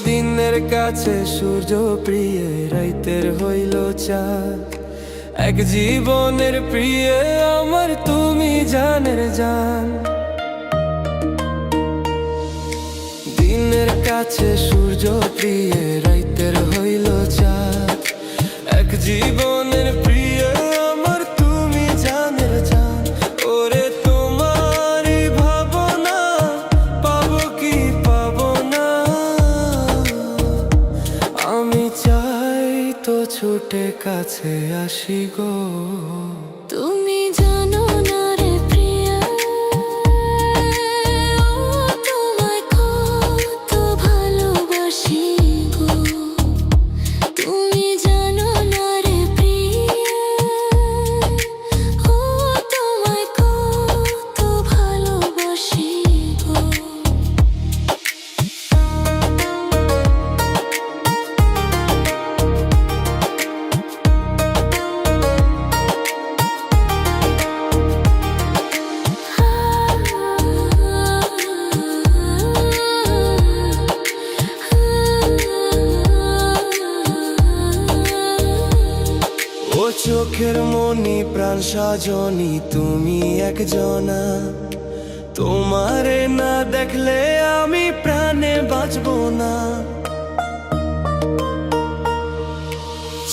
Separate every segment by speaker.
Speaker 1: দিনের কাছে সূর্য প্রিয় রাইতের হইল চাঁদ এক জীবনের প্রিয় আমার তুমি জানের জান দিনের কাছে সূর্য প্রিয় রাইতের হইল চাঁদ এক জীবনের প্রিয় আমার তুমি জানের জান ওরে তোমারই ভাবনা পাবো কি পাবো না আমি চাই তো ছুটে কাছে আসি গো
Speaker 2: তুমি জানো না রে প্রিয়া তোমায় কত ভালোবাসি গো তুমি জানো না রে প্রিয়া তোমায় কত ভালোবাসি গো
Speaker 1: চোখের মনি প্রাণ সজনী তুমি একজনা তোমারে না দেখলে আমি প্রাণে বাঁচবো না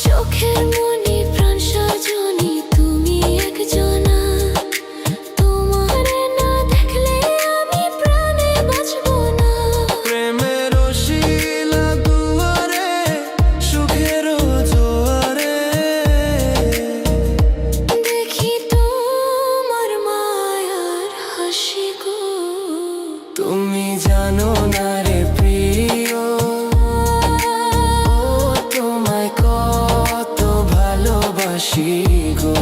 Speaker 2: চোখের মনি প্রাণ সজনী তুমি একজনা তোমারে না দেখলে আমি প্রাণে বাঁচবো না
Speaker 1: প্রেমের শিলা দুয়ারে সুখের জোয়ারে
Speaker 2: দেখি তোমার মায়ার হাসি গো
Speaker 1: তুমি জানো না রে প্রিয় তোমায় কত ভালোবাসি গো